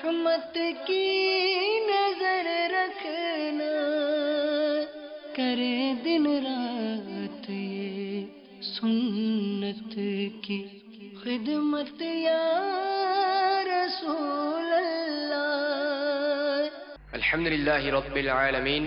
رحمت کی نظر رکھنا، کرے دن رات یہ سنت کی خدمت یا رسول اللہ۔ الحمد للہ رب العالمین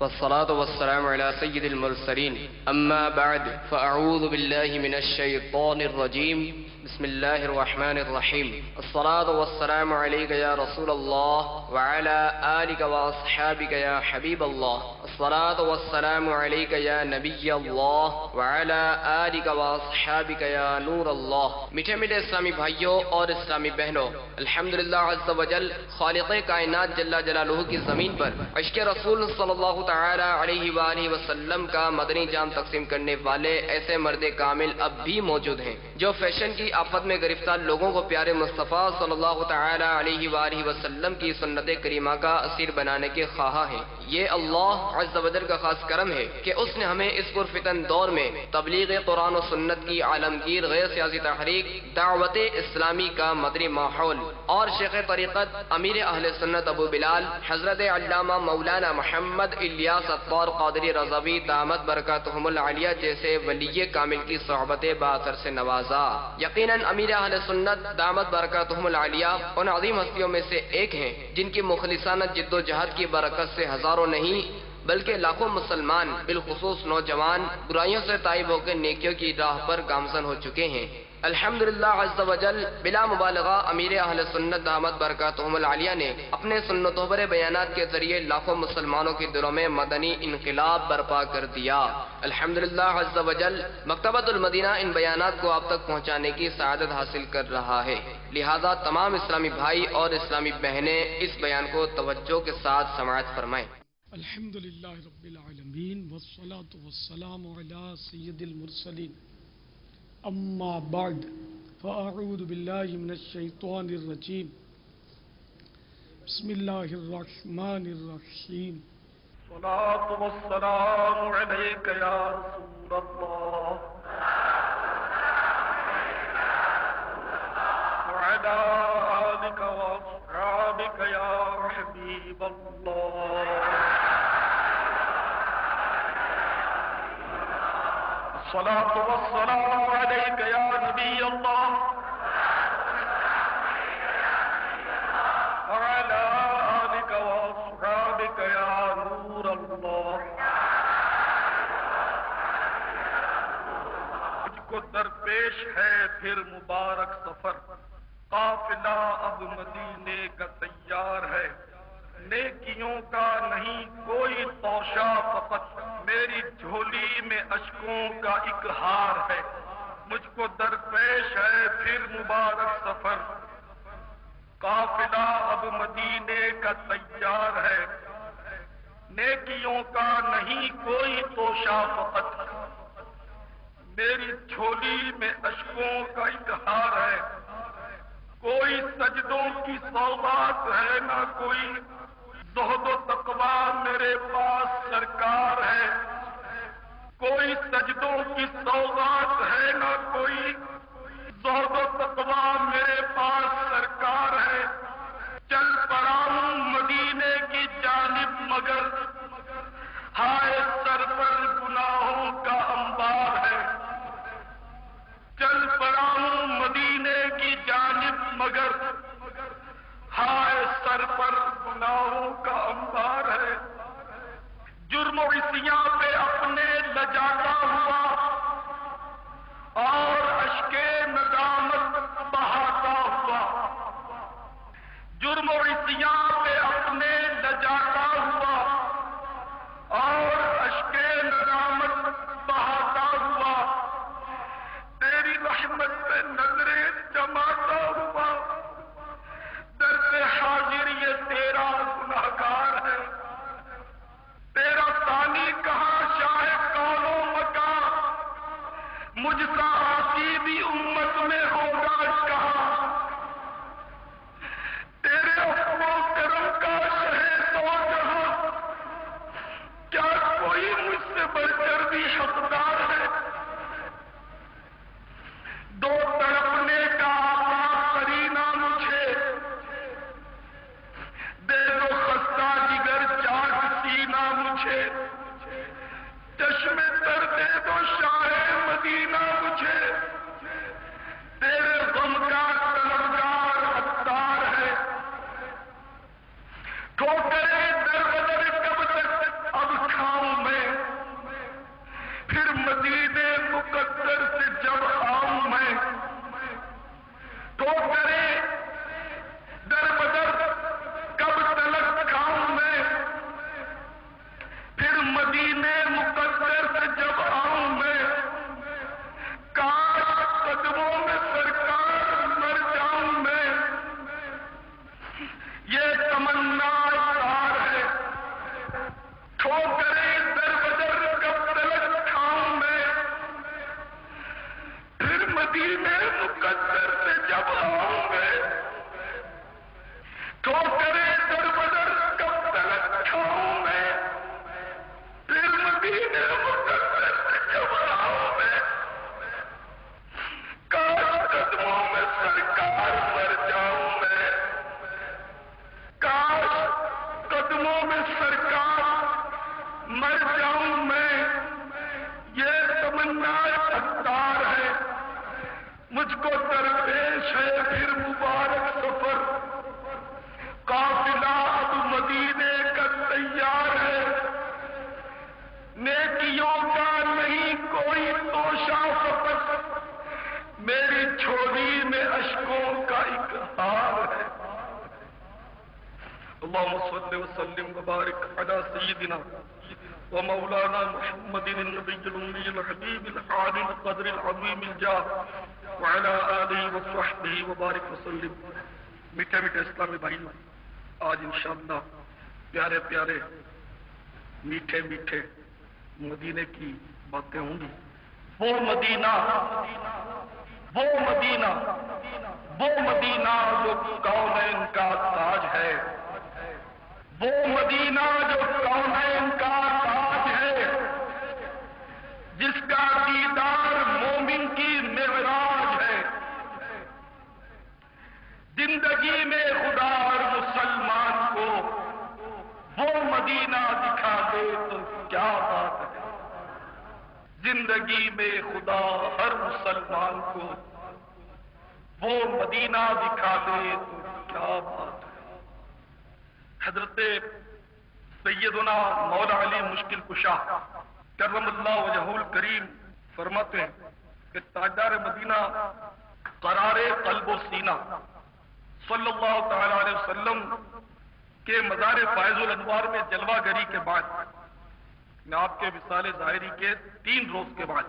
والصلاة والسلام على سید المرسلین، اما بعد فاعوذ باللہ من الشیطان الرجیم، بسم اللہ الرحمن الرحیم۔ الصلاة والسلام علیک یا رسول اللہ وعلى آلک واصحابک یا حبیب اللہ۔ الصلاة والسلام علیک یا نبی اللہ وعلى آلک واصحابک یا نور اللہ۔ میٹھے میٹھے اسلامی بھائیوں اور اسلامی بہنوں، الحمدللہ عز وجل خالق کائنات جل جلالہ کی زمین پر عشق رسول صلی اللہ تعالی علیہ وآلہ وسلم کا مدنی جام تقسیم کرنے والے ایسے مرد کامل اب بھی موجود ہیں جو فیشن کی آفت میں گرفتار لوگوں کو پیارے مصطفیٰ صلی اللہ تعالی علیہ وآلہ وسلم کی سنت کریمہ کا اسیر بنانے کے خواہاں ہیں۔ یہ اللہ عز و جل کا خاص کرم ہے کہ اس نے ہمیں اس پرفتن دور میں تبلیغ قرآن و سنت کی عالمگیر غیر سیاسی تحریک دعوت اسلامی کا مدنی ماحول اور شیخ طریقت امیر اہل سنت ابو بلال حضرت علامہ مولانا محمد الیاس اطوار قادری رضوی دامت برکاتہم العالیہ جیسے ولی کامل کی صحبت باثر سے نوازا۔ یقیناً امیر اہل سنت دامت برکاتہم العالیہ ان عظیم ہستیوں میں سے ایک ہیں جن کی مخلصانہ جد و جہد کی برکت سے ہزاروں نہیں بلکہ لاکھوں مسلمان بالخصوص نوجوان برائیوں سے تائب ہو کے نیکیوں کی راہ پر گامزن ہو چکے ہیں۔ الحمدللہ عز و جل بلا مبالغہ امیر اہل سنت دامت برکاتہم العالیہ نے اپنے سنتوں پر بیانات کے ذریعے لاکھوں مسلمانوں کے دلوں میں مدنی انقلاب برپا کر دیا۔ الحمدللہ عز و جل مکتبۃ المدینہ ان بیانات کو آپ تک پہنچانے کی سعادت حاصل کر رہا ہے، لہذا تمام اسلامی بھائی اور اسلامی بہنیں اس بیان کو توجہ کے ساتھ سماعت فرمائیں۔ الحمدللہ رب العالمین والصلاة والسلام علی سید المرسلین، اما بعد فاعوذ باللہ من الشیطان الرجیم، بسم اللہ الرحمن الرحیم۔ الصلاة والسلام علیک یا رسول اللہ وعلی آلک واصحابک یا حبیب اللہ۔ الصلاة والسلام علیک یا نبی اللہ وعلی آلک واصحابک یا نور اللہ۔ مجھ کو درپیش ہے پھر مبارک سفر، قافلہ اب مدینے کا تیار ہے، نیکیوں کا نہیں کوئی توشہ، فقط میری جھولی میں اشکوں کا ایک ہار ہے۔ مجھ کو درپیش ہے پھر مبارک سفر، قافلہ اب مدینے کا تیار ہے، نیکیوں کا نہیں کوئی توشہ، فقط میری جھولی میں اشکوں کا ایک ہار ہے۔ کوئی سجدوں کی سوغات ہے نہ کوئی زہد و تقویٰ میرے پاس سرکار ہے، کوئی سجدوں کی سوغات ہے نہ کوئی زہد و تقویٰ میرے پاس سرکار ہے۔ چل پڑا ہوں مدینے کی جانب مگر ہائے سر پر گناہوں کا انبار ہے، چل پڑا ہوں مدینے کی جانب مگر ہائے سر پر گناہوں کا انبار ہے۔ جرم و عصیاں پہ اپنے لجاتا ہوا اور اشک ندامت بہاتا ہوا، جرم و عصیاں پہ اپنے لجاتا ہوا اور اشک ندامت بہاتا ہوا، تیری رحمت پہ نظریں جماتا ہوا، در پہ حاضر یہ تیرا گناہگار ہے، تیرا ثانی کہاں شاہ کون و مکان، مجھ سا عاصی بھی امت میں ہوگا کہاں، تیرے عفو و کرم کا شہ دو جہاں، کیا کوئی مجھ سے بڑھ کر بھی حقدار ہے؟ دو تڑپنے کا آقا قرینہ مجھے، مدینہ مجھے تیرے غم کا طلبگار عطار ہے. ٹھوکرے در بدر کب تک اب کھاؤں میں، پھر مدینے مقدر سے جب آؤں میں. ٹھوکرے در بدر کب تلک کھاؤں میں، پھر مدینے مقدر سے جب آؤں میں. کاش قدموں میں سرکار مر جاؤں میں، یہ تمنا تار ہے. ٹھوکرے در بدر کب تلک کھاؤں میں، پھر مدینے مقدر سے جب آؤں میں. ٹھوکرے در بدر کب تلک کھاؤں میں، پھر مدینے مقدر سے جب آؤں میں. کاش قدموں میں سرکار مر جاؤں میں، کاش قدموں میں سرکار مر جاؤں میں. یہ تمنا عطار ہے. مجھ کو درپیش ہے پھر مبارک سفر، قافلہ اب مدینے کا تیار ہے. نیکیوں کا نہیں کوئی توشہ فقط، میری جھولی میں اشکوں کا ایک ہار ہے. اللہم صلی وسلم وبارک علی سیدنا ومولانا محمد النبی الأمی الحبیب العالی القدر العظیم الجاہ وعلی آلہ وصحبہ وبارک وسلم. میٹھے میٹھے اسلامی بھائیوں، آج انشاءاللہ پیارے پیارے میٹھے میٹھے مدینے کی باتیں ہوں گی. وہ مدینہ وہ مدینہ وہ مدینہ جو کونین کا تاج ہے، وہ مدینہ جو کونین کا تاج ہے، جس کا دیدار مومن کی معراج ہے. زندگی میں خدا ہر مسلمان کو وہ مدینہ دکھا دے تو کیا بات ہے. زندگی میں خدا ہر مسلمان کو وہ مدینہ دکھا دے تو کیا بات ہے. حضرت سیدنا مولا علی مشکل کشا کرم اللہ وجہہ الکریم فرماتے ہیں کہ تاجدار مدینہ قرار قلب و سینہ صلی اللہ تعالی علیہ وسلم کے مزار فائز الانوار میں جلوہ گری کے بعد، میں آپ کے وصال ظاہری کے 3 روز کے بعد،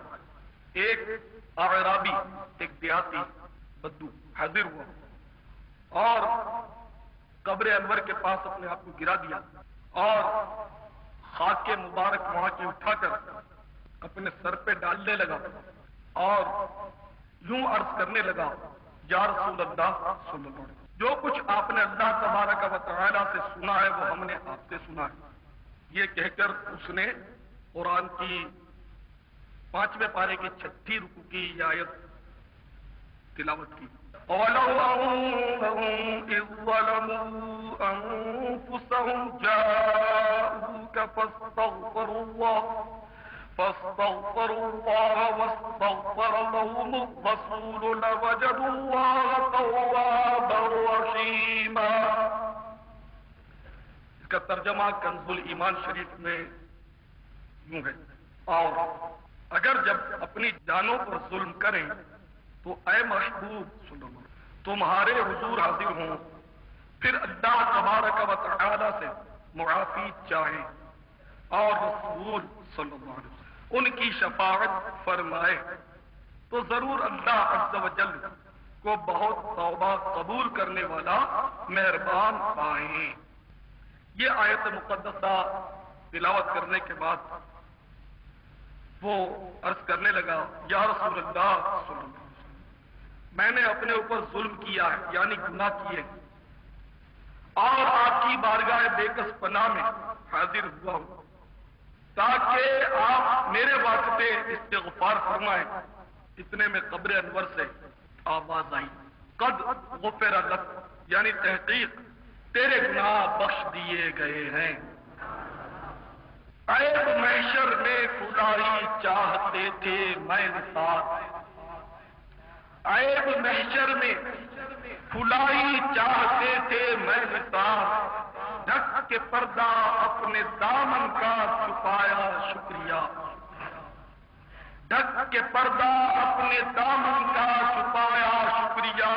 ایک اعرابی، ایک دیہاتی بدو حاضر ہوا اور قبر انور کے پاس اپنے آپ کو گرا دیا اور خاک کے مبارک وہاں کی اٹھا کر اپنے سر پہ ڈالنے لگا اور یوں عرض کرنے لگا، یا رسول اللہ صلی اللہ علیہ وسلم، جو کچھ آپ نے اللہ تبارک و تعالی سے سنا ہے وہ ہم نے آپ سے سنا ہے. یہ کہہ کر اس نے قرآن کی 5ویں پارے کی 6 رکوع کی یہ آیت تلاوت کی. وَلَوْ أَنَّهُمْ إِذْ ظَلَمُوا أَنفُسَهُمْ جَاءُوكَ فاستغفروا الله واستغفر لهم الرسول لوجدوا الله توابا رحيما. اس کا ترجمہ کنز الایمان شریف میں یوں ہے، اور اگر جب اپنی جانوں پر ظلم کریں تو اے محبوب صلی اللہ علیہ وسلم تمہارے حضور حاضر ہوں، پھر اللہ تبارک و تعالی سے معافی چاہیں اور رسول صلی اللہ علیہ وسلم ان کی شفاعت فرمائے تو ضرور اللہ عز و جل کو بہت توبہ قبول کرنے والا مہربان پائیں. یہ آیت مقدسہ تلاوت کرنے کے بعد وہ عرض کرنے لگا، یا رسول اللہ صلی اللہ علیہ وسلم، میں نے اپنے اوپر ظلم کیا ہے، یعنی گناہ کیے، اور آپ کی بارگاہ بےکس پناہ میں حاضر ہوا ہوں تاکہ آپ میرے واسطے استغفار فرمائیں. اتنے میں قبر انور سے آواز آئی، قد غفر لک، یعنی تحقیق تیرے گناہ بخش دیے گئے ہیں. عیب محشر میں کھلائی چاہتے تھے میں ساتھ، عیب محشر میں کھلائی چاہتے تھے میں ساتھ، ڈھک کے پردہ اپنے دامن کا چھپایا شکریہ، ڈھک کے پردہ اپنے دامن کا چھپایا شکریہ،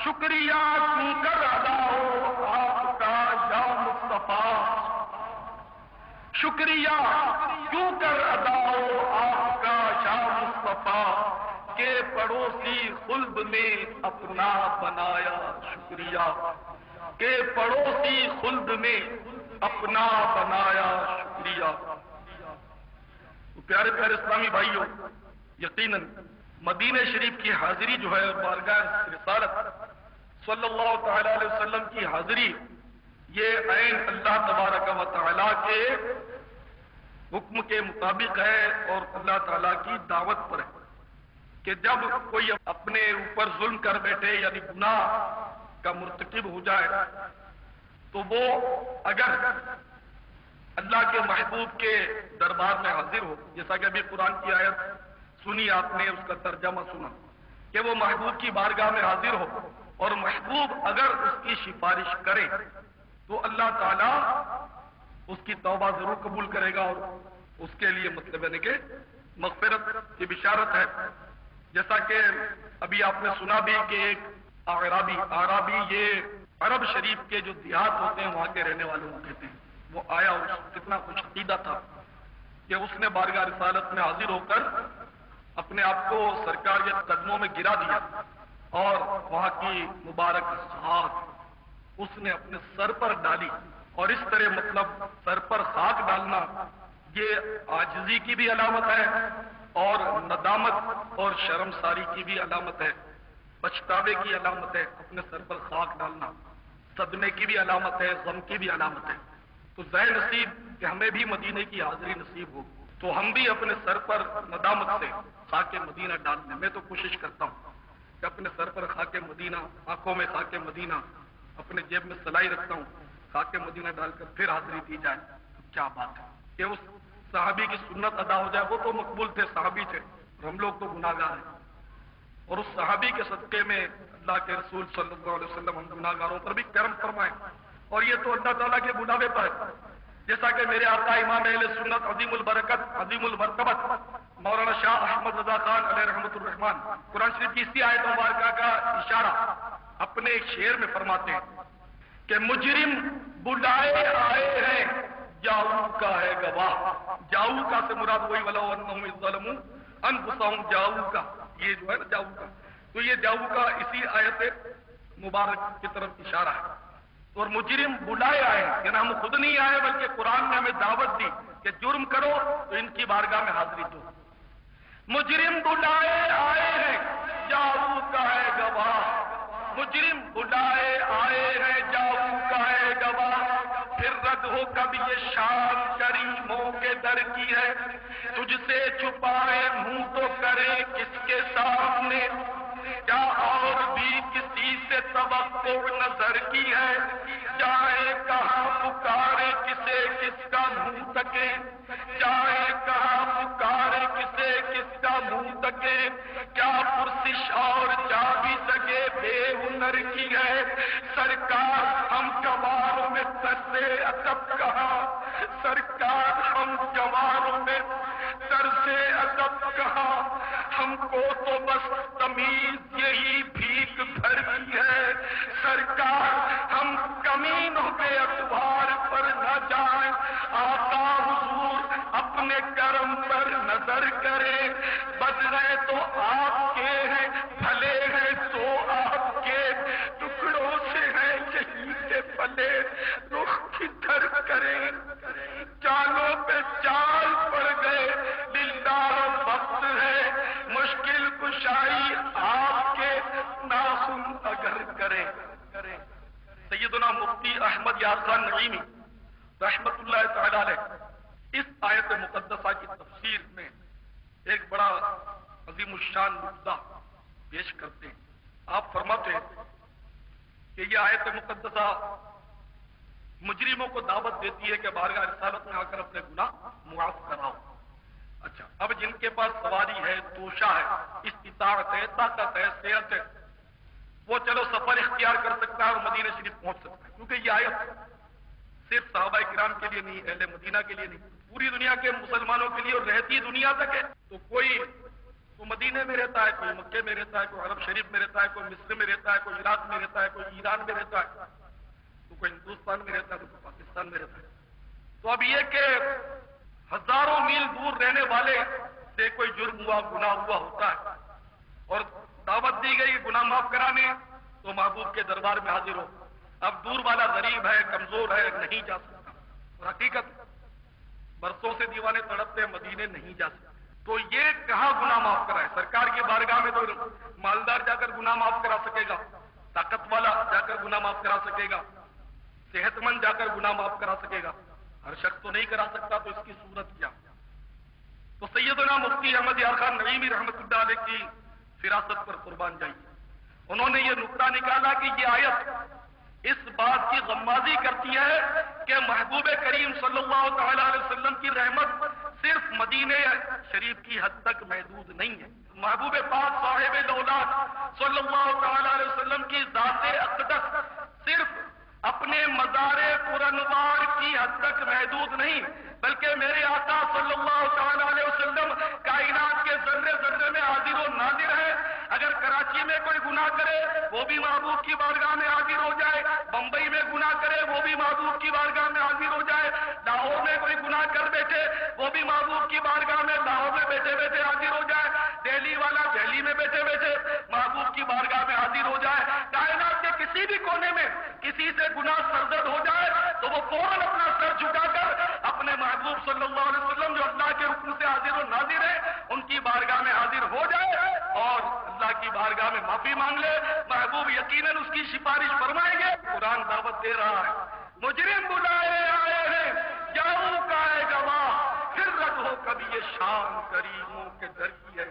شکریہ کیوں کر ادا ہو آپ کا یا مصطفیٰ، شکریہ کیوں کر ادا ہو آپ کا یا مصطفیٰ، کہ پڑوسی خلد میں اپنا بنایا شکریہ، کہ پڑوسی خلد میں اپنا بنایا شکریہ۔ تو پیارے پیارے اسلامی بھائیوں، یقیناً مدینہ شریف کی حاضری جو ہے اور بارگاہ رسالت صلی اللہ تعالی علیہ وسلم کی حاضری، یہ عین اللہ تبارک و تعالی کے حکم کے مطابق ہے اور اللہ تعالی کی دعوت پر ہے کہ جب کوئی اپنے اوپر ظلم کر بیٹھے یعنی گناہ کا مرتکب ہو جائے تو وہ اگر اللہ کے محبوب کے دربار میں حاضر ہو، جیسا کہ ابھی قرآن کی آیت سنی آپ نے، اس کا ترجمہ سنا کہ وہ محبوب کی بارگاہ میں حاضر ہو اور محبوب اگر اس کی سفارش کرے تو اللہ تعالیٰ اس کی توبہ ضرور قبول کرے گا اور اس کے لیے مطلب ہے کہ مغفرت کی بشارت ہے۔ جیسا کہ ابھی آپ نے سنا بھی کہ ایک اعرابی یہ عرب شریف کے جو دیہات ہوتے ہیں وہاں کے رہنے والوں کو کہتے ہیں، وہ آیا اور کتنا خوش عقیدہ تھا کہ اس نے بارگاہ رسالت میں حاضر ہو کر اپنے آپ کو سرکار کے قدموں میں گرا دیا اور وہاں کی مبارک خاک اس نے اپنے سر پر ڈالی، اور اس طرح مطلب سر پر خاک ڈالنا یہ عاجزی کی بھی علامت ہے اور ندامت اور شرمساری کی بھی علامت ہے، پچھتاوے کی علامت ہے، اپنے سر پر خاک ڈالنا صدمے کی بھی علامت ہے، غم کی بھی علامت ہے۔ تو ظاہر نصیب کہ ہمیں بھی مدینے کی حاضری نصیب ہو تو ہم بھی اپنے سر پر ندامت سے خاک مدینہ ڈال دیں۔ میں تو کوشش کرتا ہوں کہ اپنے سر پر خاک مدینہ، آنکھوں میں خاک مدینہ، اپنے جیب میں سلائی رکھتا ہوں، خاک مدینہ ڈال کر پھر حاضری دی جائے۔ کیا بات ہے کہ اس صحابی کی سنت ادا ہو جائے، وہ تو مقبول تھے، صحابی تھے، اور ہم لوگ تو گناہگار ہیں، اور اس صحابی کے صدقے میں اللہ کے رسول صلی اللہ علیہ وسلم ہم گناہگاروں پر بھی کرم فرمائیں، اور یہ تو اللہ تعالیٰ کے بلاوے پر ہے۔ جیسا کہ میرے آقا امام اہل سنت عظیم البرکت عظیم المرتبت مولانا شاہ احمد رضا خان علیہ رحمۃ الرحمان قرآن شریف کی اسی آیت مبارکہ کا اشارہ اپنے ایک شعر میں فرماتے ہیں کہ مجرم بلائے آئے ہیں جاؤ کا ہے گواہ، جاؤ کا سے مراد وہی ولو انہم ظلموا انفسہم، جاؤ کا یہ جو ہے نا جاؤ کا، تو یہ جاؤ کا اسی آیت مبارک کی طرف اشارہ ہے۔ اور مجرم بلائے آئے ہیں، یعنی ہم خود نہیں آئے بلکہ قرآن نے ہمیں دعوت دی کہ جرم کرو تو ان کی بارگاہ میں حاضری دو۔ مجرم بلائے آئے ہیں جاؤ کا ہے گواہ، مجرم بلائے آئے ہیں جاؤ کا ہے گواہ، پھر رد ہو کب یہ شان کریموں کے در کی ہے، تجھ سے چھپائے منہ تو کرے کس کے سامنے، کیا اور بھی کسی سے توقع نظر کی ہے، جائے کہاں پکارے کسے کس کا منہ تکے، جائے کہاں پکارے کسے کس کا منہ تکے، کیا پرسش اور جا بھی سکے بے ہنر کی ہے، سرکار ہم گواروں میں طرز ادب کہاں، سرکار ہم گواروں میں طرز ادب کہاں، ہم کو تو بس تمیز یہی بھیک بھر کی ہے، سرکار ہم کمینوں کے اخبار پر نہ جائیں، آقا حضور اپنے کرم پر نظر کریں، بدلے تو آپ کے ہیں بھلے ہیں تو آپ کے، ٹکڑوں سے ہیں یہی کے پلے رخ کدھر کریں، چالوں پہ چال پڑ گئے دلدار وقت ہے، مشکل کشائی آپ کے ناخن اگر کریں۔ سیدنا مفتی احمد یار خان نعیمی رحمت اللہ تعالی علیہ اس آیت مقدسہ کی تفسیر میں ایک بڑا عظیم الشان نقطہ پیش کرتے ہیں۔ آپ فرماتے ہیں کہ یہ آیت مقدسہ مجرموں کو دعوت دیتی ہے کہ بارگاہ رسالت میں آ کر اپنے گناہ معاف کراؤ. اچھا، اب جن کے پاس سواری ہے، توشہ ہے، استطاعت ہے، طاقت ہے، صحت ہے، وہ چلو سفر اختیار کر سکتا ہے اور مدینہ شریف پہنچ سکتا ہے، کیونکہ یہ آیت صرف صحابہ کرام کے لیے نہیں، اہل مدینہ کے لیے نہیں، پوری دنیا کے مسلمانوں کے لیے اور رہتی دنیا تک ہے. تو کوئی مدینے میں رہتا ہے، کوئی مکے میں رہتا ہے، کوئی عرب شریف میں رہتا ہے، کوئی مصر میں رہتا ہے، کوئی عراق میں رہتا ہے، کوئی ایران میں رہتا ہے، تو کوئی ہندوستان میں رہتا ہے، تو کوئی پاکستان میں رہتا ہے. تو اب یہ کہ ہزاروں میل دور رہنے والے سے کوئی جرم ہوا، گناہ ہوا ہوتا ہے اور دعوت دی گئی گناہ معاف کرانے، تو محبوب کے دربار میں حاضر ہو. اب دور والا غریب ہے، کمزور ہے، نہیں جا سکتا، اور حقیقت برسوں سے دیوانے تڑپتے ہیں، مدینے نہیں جا سکتے. تو یہ کہاں گناہ معاف کرائے؟ سرکار کی بارگاہ میں تو مالدار جا کر گناہ معاف کرا سکے گا، طاقت والا جا کر گناہ معاف کرا سکے گا، صحت مند جا کر گناہ معاف کرا سکے گا، ہر شخص تو نہیں کرا سکتا. تو اس کی صورت کیا؟ تو سیدنا مفتی احمد یار خان نعیمی رحمۃ اللہ علیہ کی فراست پر قربان جائیے، انہوں نے یہ نقطہ نکالا کہ یہ آیت اس بات کی غمازی کرتی ہے کہ محبوب کریم صلی اللہ تعالی علیہ وسلم کی رحمت صرف مدینہ شریف کی حد تک محدود نہیں ہے. محبوب پاک صاحب دولت صلی اللہ تعالی علیہ وسلم کی ذات اقدس صرف اپنے مزار پرانوار کی حد تک محدود نہیں، بلکہ میرے آقا صلی اللہ تعالی علیہ وسلم کائنات کے ذرے ذرے میں حاضر و ناظر ہے. اگر کراچی میں کوئی گناہ کرے وہ بھی محبوب کی بارگاہ میں حاضر ہو جائے، بمبئی میں گناہ کرے وہ بھی محبوب کی بارگاہ میں حاضر ہو جائے، لاہور میں کوئی گناہ کر بیٹھے وہ بھی محبوب کی بارگاہ میں لاہور میں بیٹھے بیٹھے حاضر ہو جائے، دہلی والا دہلی میں بیٹھے بیٹھے محبوب کی بارگاہ میں حاضر ہو جائے. کائنات کے کسی بھی کونے میں کسی سے گناہ سرزد ہو جائے تو وہ فوراً اپنا سر جھکا کر اپنے محبوب صلی اللہ علیہ وسلم جو اللہ کے حکم سے حاضر و ناظر ہے ان کی بارگاہ میں حاضر ہو جائے اور اللہ کی بارگاہ میں معافی مانگ لے. محبوب یقیناً اس کی سفارش فرمائیں گے. قرآن دعوت دے رہا ہے، مجرم بلائے آئے ہیں جاؤ کا ہے گواہ، پھر رد ہو کبھی یہ شان کریموں کے در کی ہے.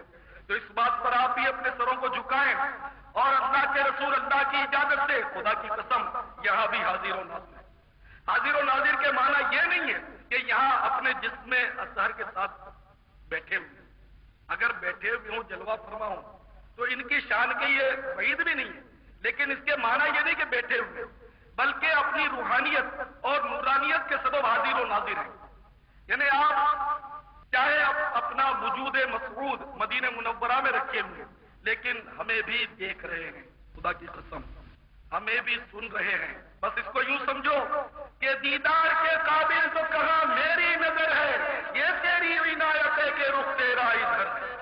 تو اس بات پر آپ بھی اپنے سروں کو جھکائیں اور اللہ کے رسول اللہ کی اجازت سے خدا کی قسم یہاں بھی حاضر و ناظر. حاضر و ناظر کے معنی یہ نہیں ہے کہ یہاں اپنے جسم اطہر کے ساتھ بیٹھے ہوئے، اگر بیٹھے ہوئے ہوں جلوہ فرما ہوں تو ان کی شان کے یہ بعید بھی نہیں ہے، لیکن اس کے معنی یہ نہیں کہ بیٹھے ہوئے، بلکہ اپنی روحانیت اور نورانیت کے سبب حاضر و ناظر ہیں. یعنی آپ چاہے اپنا وجود مسعود مدینہ منورہ میں رکھے ہوئے لیکن ہمیں بھی دیکھ رہے ہیں، خدا کی قسم ہمیں بھی سن رہے ہیں. بس اس کو یوں سمجھو کہ دیدار کے قابل تو کہاں میری نظر ہے، یہ تیری عنایت ہے کہ رخ تیرا ادھر ہے.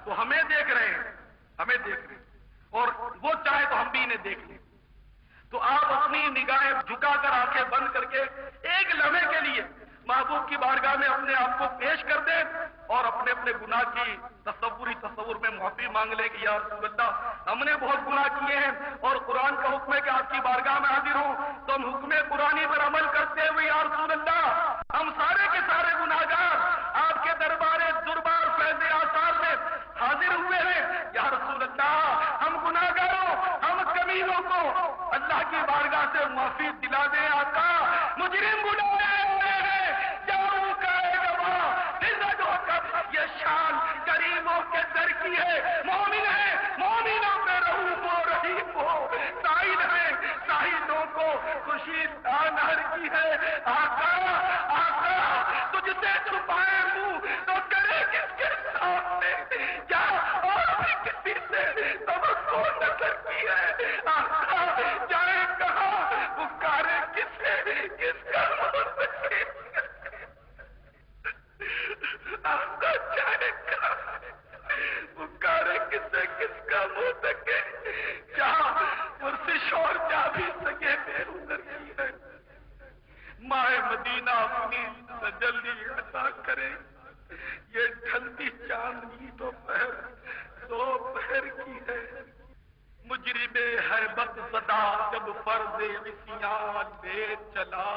تو ہمیں دیکھ رہے ہیں، ہمیں دیکھ رہے ہیں اور وہ چاہے تو ہم بھی انہیں دیکھ لیں. تو آپ اپنی نگاہیں جھکا کر آنکھیں بند کر کے ایک لمحے کے لیے محبوب کی بارگاہ میں اپنے آپ کو پیش کر دیں اور اپنے اپنے گناہ کی تصور میں معافی مانگ لیں کہ یا رسول اللہ ہم نے بہت گناہ کیے ہیں اور قرآن کا حکم ہے کہ آپ کی بارگاہ میں حاضر ہوں تو ہم حکم قرآنی پر عمل کرتے ہوئے یا رسول اللہ ہم سارے کے سارے گناہگار آپ کے دربار فیض آثار میں حاضر ہوئے ہیں. یا رسول اللہ ہم گناہگاروں، ہم کمینوں کو اللہ کی بارگاہ سے معافی دلا دیں. آقا مجرم بلائے ہیں جاؤ کا گواہ، یہ شان کریموں کے در کی ہے. مومن ہے، مومنوں پہ رؤوف و رحیم ہو، سائل ہے، سائلوں کو خوشی نہر کی ہے. آقا آقا تجھ سے چھپائے منہ تو کرے کس کے سامنے، کیا اور بھی کسی سے توقع نظر کی ہے. آقا جائے کہاں، پکارے کس سے، کس کا منہ سکے. آقا جائے کہاں، پکارے کس سے، کس کا منہ سکے. جہاں پرسش اور جا بھی سکے بے ادھر کی ہے. ماہ مدینہ اپنی تجلی عطا کرے. یہ ڈھلتی چاندنی دوپہر کی ہے. مجرم ہیبت زدہ جب فرض عصیان لے چلا،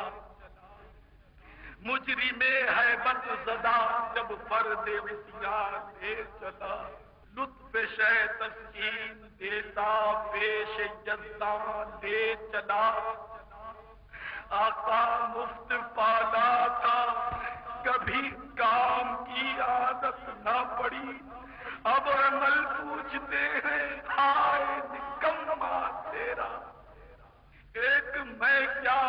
مجرم ہیبت زدہ جب فرض عصیان لے چلا، لطف شہ تسکین دیتا پیش یزدان لے چلا. آقا مفت پالا تھا، کبھی کام کی عادت نہ پڑی، اب عمل پوچھتے ہیں، ہائے نکما تیرا۔ ایک میں کیا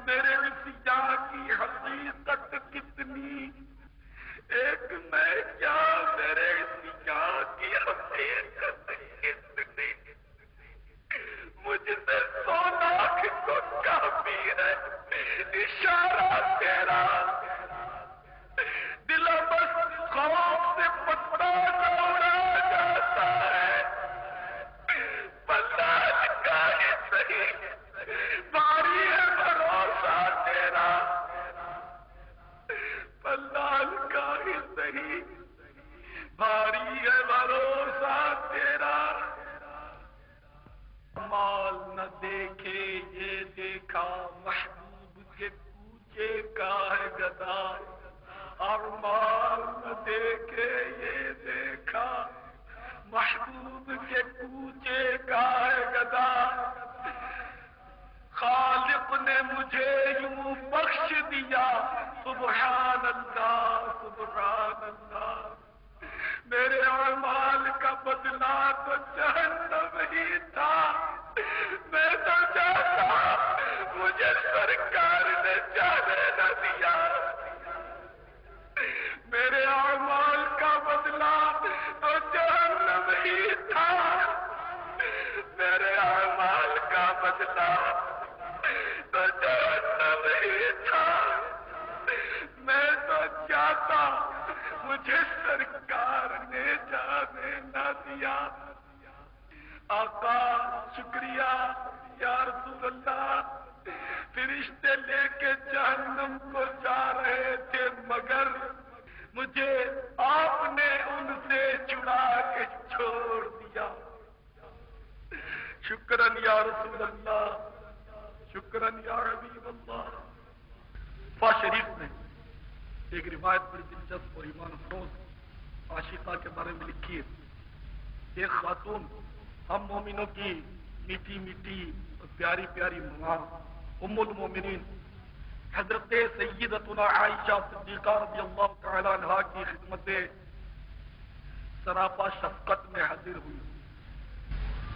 میرے عصیاں کی حقیقت کتنی، ایک میں کیا میرے عصیاں کی حقیقت کتنی، مجھ سے 100 لاکھ کو کافی ہے اشارہ تیرا، دل بس خوف سے پتا دوڑا جاتا ہے، بلال کا ہی صحیح باری ہے بھروسہ تیرا، بلال کا ہی صحیح باری ہے بھروسہ تیرا۔ مال نہ دیکھے یہ دیکھا محبوب کے کوچے کا ہے گدا، اور مال نہ دیکھے یہ دیکھا محبوب کے کوچے کا ہے گدا، خالق نے مجھے یوں بخش دیا، سبحان اللہ سبحان اللہ، میرے اعمال کا بدلہ تو جہنم ہی تھا، میں تو چاہتا مجھے سرکار نے جانے نہ دیا، میرے اعمال کا بدلہ تو جہنم ہی تھا، میرے اعمال کا بدلہ تو جہنم ہی تھا، میں تو چاہتا مجھے سرکار نے جانے نہ دیا۔ آقا شکریہ یا رسول اللہ، فرشتے لے کے جہنم کو جا رہے تھے، مگر مجھے آپ نے ان سے چھڑا کے چھوڑ دیا۔ شکراً یا رسول اللہ، شکراً یا حبیب اللہ۔ فا شریف میں ایک روایت بڑی دلچسپ اور ایمان افروز عاشقہ کے بارے میں لکھی ہے۔ ایک خاتون ہم مومنوں کی میٹھی میٹھی اور پیاری پیاری ماں ام المومنین حضرت سیدتنا عائشہ صدیقہ رضی اللہ تعالی عنہا کی خدمت سراپا شفقت میں حاضر ہوئی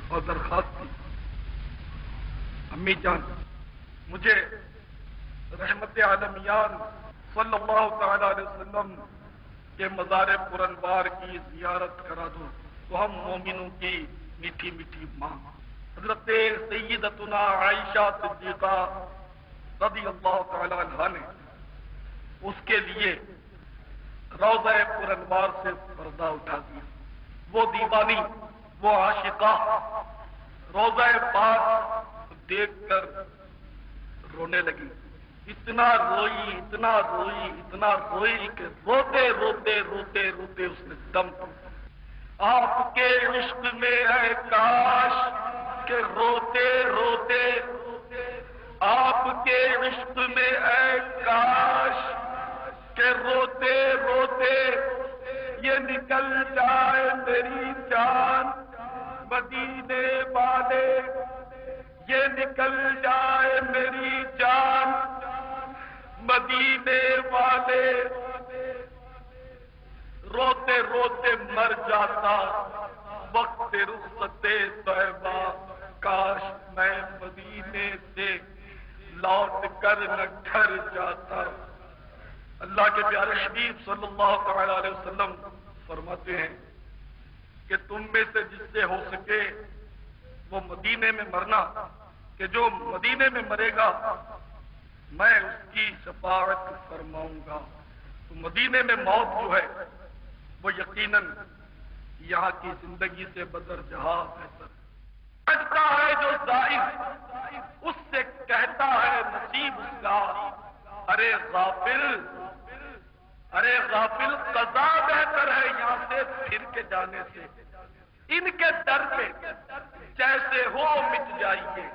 اور درخواست کی، امی جان مجھے رحمت عالمیان صلی اللہ تعالی علیہ وسلم کے مزار پرانوار کی زیارت کرا دو۔ تو ہم مومنوں کی میٹھی میٹھی ماں حضرت سیدتنا عائشہ صدیقہ رضی اللہ تعالی عنہا نے اس کے لیے روضہ پرانوار سے پردہ اٹھا دیا۔ وہ دیوانی، وہ عاشقہ روضہ پاک دیکھ کر رونے لگی، اتنا روئی اتنا روئی اتنا روئی کہ روتے روتے روتے روتے اس نے دم توڑا۔ آپ کے عشق میں ہے کاش کہ روتے روتے، آپ کے عشق میں ہے کاش کہ روتے روتے یہ نکل جائے میری جان، مدینے والے یہ نکل جائے میری جان، مدینے والے روتے روتے مر جاتا وقت رخصت طیبہ، کاش میں مدینے سے لوٹ کر نہ گھر جاتا۔ اللہ کے پیارے حبیب صلی اللہ تعالی علیہ وسلم فرماتے ہیں کہ تم میں سے جس سے ہو سکے وہ مدینے میں مرنا، کہ جو مدینے میں مرے گا میں اس کی شفاعت فرماؤں گا۔ تو مدینے میں موت جو ہے وہ یقیناً یہاں کی زندگی سے بدر جہاں بہتر سمجھتا ہے جو ظاہر، اس سے کہتا ہے نصیب اس کا، ارے غافل ارے غافل، قضا بہتر ہے یہاں سے پھر کے جانے سے، ان کے در پہ جیسے ہو مٹ جائیے۔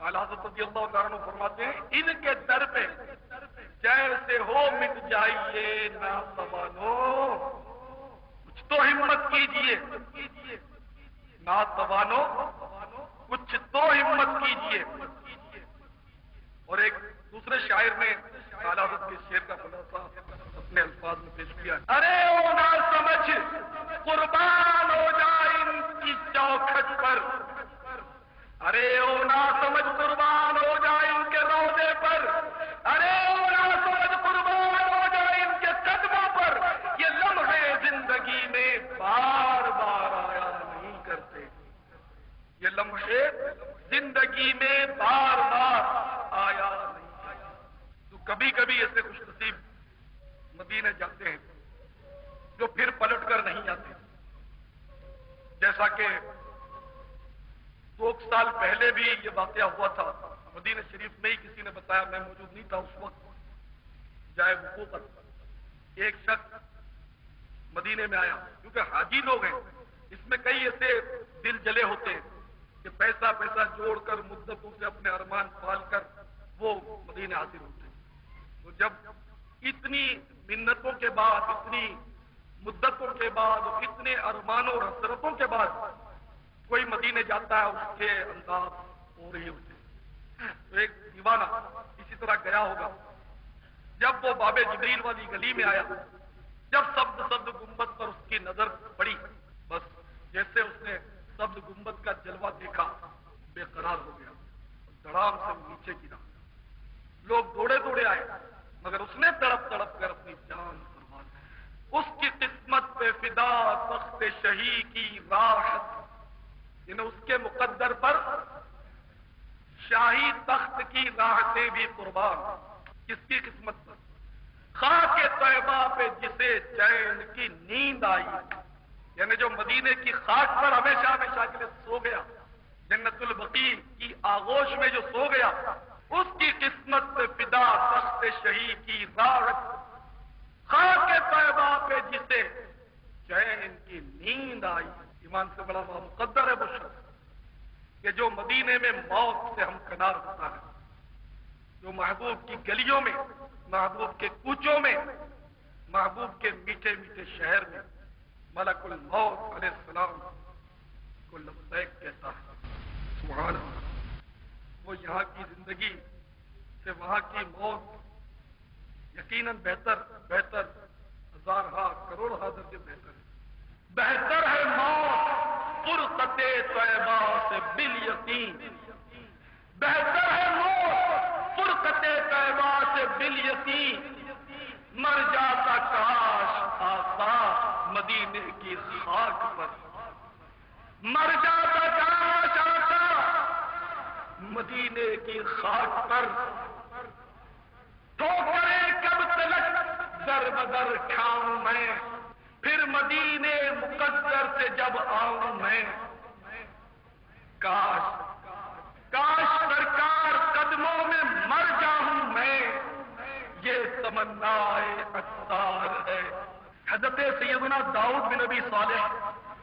اعلیٰ حضرت رضی اللہ تعالیٰ عنہ فرماتے ہیں ان کے در پہ جیسے ہو مٹ جائیے، ناتوانو کچھ تو ہمت کیجئے، ناتوانو کچھ تو ہمت کیجئے، اور ایک دوسرے شاعر نے اعلیٰ حضرت کے شعر کا خلاصہ اپنے الفاظ میں پیش کیا. ارے او نہ سمجھ قربان ہو جائے ان کی چوکھٹ پر، ارے او نہ سمجھ قربان ہو جائے ان کے روضے پر، ارے او نہ سمجھ قربان ہو جائے ان کے قدموں پر، یہ لمحے زندگی میں بار بار آیا نہیں کرتے، یہ لمحے زندگی میں بار بار آیا نہیں کرتے. تو کبھی کبھی ایسے خوش نصیب مدینے جاتے ہیں جو پھر پلٹ کر نہیں آتے. جیسا کہ 2 سال پہلے بھی یہ واقعہ ہوا تھا مدینہ شریف میں ہی، کسی نے بتایا، میں موجود نہیں تھا اس وقت، جائے وقوع پر ایک شخص مدینے میں آیا. کیونکہ حاجی لوگ ہیں، اس میں کئی ایسے دل جلے ہوتے ہیں کہ پیسہ جوڑ کر مدتوں سے اپنے ارمان پال کر وہ مدینے حاضر ہوتے ہیں. تو جب اتنی منتوں کے بعد، اتنی مدتوں کے بعد، اتنے ارمانوں اور حسرتوں کے بعد کوئی مدینے جاتا ہے، اس کے انداز ہو رہی ہوتے ہیں. تو ایک دیوانہ اسی طرح گیا ہوگا. جب وہ باب جبریل والی گلی میں آیا، جب سبز گنبد پر اس کی نظر پڑی، بس جیسے اس نے سبز گنبد کا جلوہ دیکھا بے قرار ہو گیا، دھڑام سے نیچے گرا. لوگ دوڑے دوڑے آئے، مگر اس نے تڑپ تڑپ کر اپنی جان قربان. اس کی قسمت پہ فدا تخت شہی کی راحت، یعنی اس کے مقدر پر شاہی تخت کی راحتیں بھی قربان. کس کی قسمت پر؟ خاک طیبہ پہ جسے چین کی نیند آئی، یعنی جو مدینے کی خاک پر ہمیشہ ہمیشہ کے لیے سو گیا، جنت البقیع کی آغوش میں جو سو گیا، اس کی قسمت پہ فدا تخت شہی کی راحت. خاک طیبہ پہ جسے چین کی نیند آئی. ایمان سے بڑا مقدر ہے وہ شخص کہ جو مدینے میں موت سے ہمکنار ہوتا ہے، جو محبوب کی گلیوں میں، محبوب کے کوچوں میں، محبوب کے میٹھے میٹھے شہر میں ملک الموت علیہ السلام کو لبیک کہتا ہے. سبحان اللہ. وہ یہاں کی زندگی سے وہاں کی موت یقیناً بہتر ہزارہا کروڑہا درجے بہتر ہے. بہتر ہے موت فرقت طیبہ سے بالیقین، بہتر ہے موت فرقت طیبہ سے بالیقین. مر جاتا کاش آقا مدینے کی خاک پر، مر جاتا کاش آقا مدینے کی خاک پر. ٹھوکریں کب تلک در بدر کھاؤں میں، پھر مدینے مقدر سے جب آؤں میں. کاش سرکار قدموں میں مر جاؤں میں، یہ تمنا عطار ہے. حضرت سیدنا داؤد بن نبی صالح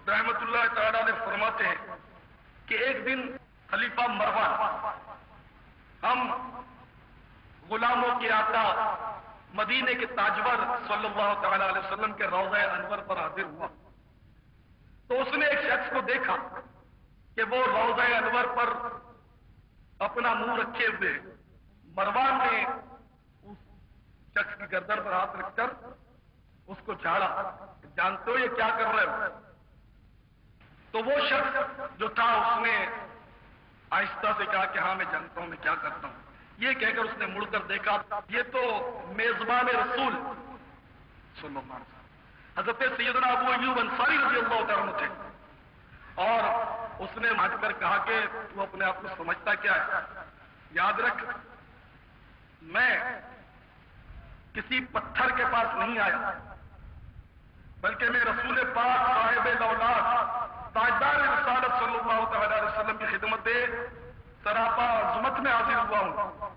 رحمت اللہ تعالی نے فرماتے ہیں کہ ایک دن خلیفہ مروان ہم غلاموں کے آقا مدینے کے تاجور صلی اللہ تعالی علیہ وسلم کے روضہ انور پر حاضر ہوا. تو اس نے ایک شخص کو دیکھا کہ وہ روضہ انور پر اپنا منہ رکھے ہوئے. مروان نے اس شخص کی گردن پر ہاتھ رکھ کر اس کو جھاڑا. جانتے ہو یہ کیا کر رہے ہو؟ تو وہ شخص جو تھا اس نے آہستہ سے کہا کہ ہاں میں جانتا ہوں میں کیا کرتا ہوں. یہ کہہ کر اس نے مڑ کر دیکھا، یہ تو میزبان رسول صلی اللہ علیہ وسلم حضرت سیدنا ابو ایوب انصاری رضی اللہ تعالیٰ عنہ تھے. اور اس نے ہٹ کر کہا کہ تو اپنے آپ کو سمجھتا کیا ہے؟ یاد رکھ، میں کسی پتھر کے پاس نہیں آیا، بلکہ میں رسول پاک صاحب الاولاد تاجدار رسالت صلی اللہ تعالی علیہ وسلم کی خدمت سراپا عظمت میں حاضر ہوا ہوں.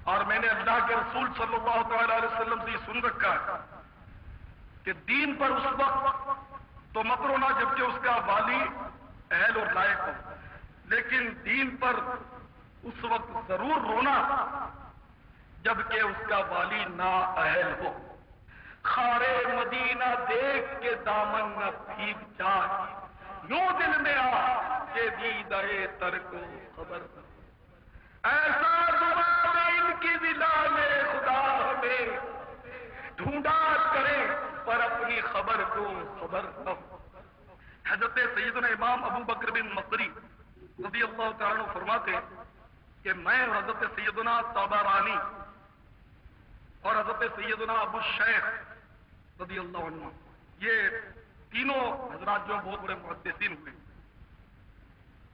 اور میں نے اللہ کے رسول صلی اللہ تعالی علیہ وسلم سے یہ سن رکھا ہے کہ دین پر اس وقت تو مت رونا جبکہ اس کا والی اہل اور لائق ہو، لیکن دین پر اس وقت ضرور رونا جبکہ اس کا والی نااہل ہو. خارے مدینہ دیکھ کے دامن نہ بھیگ جائے، یوں دل میں آ کہ دیدہ تر کو خبر. ایسا دعا میں ان کی دلا میں خدا ہمیں ڈھونڈا کرے پر اپنی خبر کو خبر نہ ہو۔ حضرت سیدنا امام ابو بکر بن مقری رضی اللہ تعالیٰ عنہ فرماتے کہ میں اور حضرت سیدنا طبرانی اور حضرت سیدنا ابو شیخ رضی اللہ عنہ، یہ تینوں حضرات جو بہت بڑے محدثین ہوئے،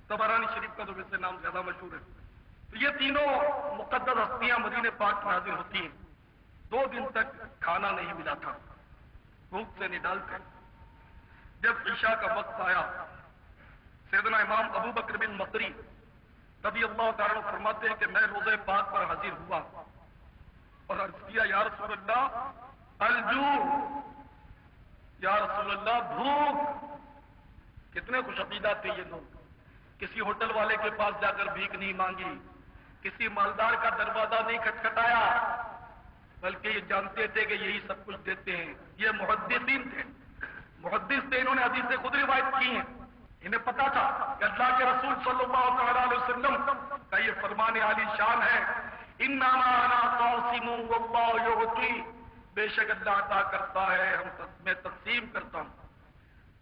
طبرانی شریف کا تو ویسے نام زیادہ مشہور ہے، تو یہ تینوں مقدس ہستیاں مدینے پاک میں حاضر ہوتی ہیں۔ 2 دن تک کھانا نہیں ملا تھا، بھوک سے نڈالتے۔ جب عشاء کا وقت آیا، سیدنا امام ابو بکر بن مقری رضی اللہ تعالیٰ عنہ فرماتے ہیں کہ میں روضہ پاک پر حاضر ہوا اور عرض کیا یا رسول اللہ الجوع، یا رسول اللہ بھوک۔ کتنے خوش عقیدہ تھے یہ لوگ، کسی ہوٹل والے کے پاس جا کر بھیک نہیں مانگی، کسی مالدار کا دروازہ نہیں کھٹکھٹایا، بلکہ یہ جانتے تھے کہ یہی سب کچھ دیتے ہیں۔ یہ محدثین تھے، محدث تھے، انہوں نے حدیث سے خود روایت کی ہیں۔ انہیں پتا تھا کہ اللہ کے رسول صلی اللہ تعالی علیہ وسلم کا یہ فرمان عالی شان ہے، انما انا قاسم واللہ یعطی، بے شک اللہ عطا کرتا ہے، میں تقسیم کرتا ہوں۔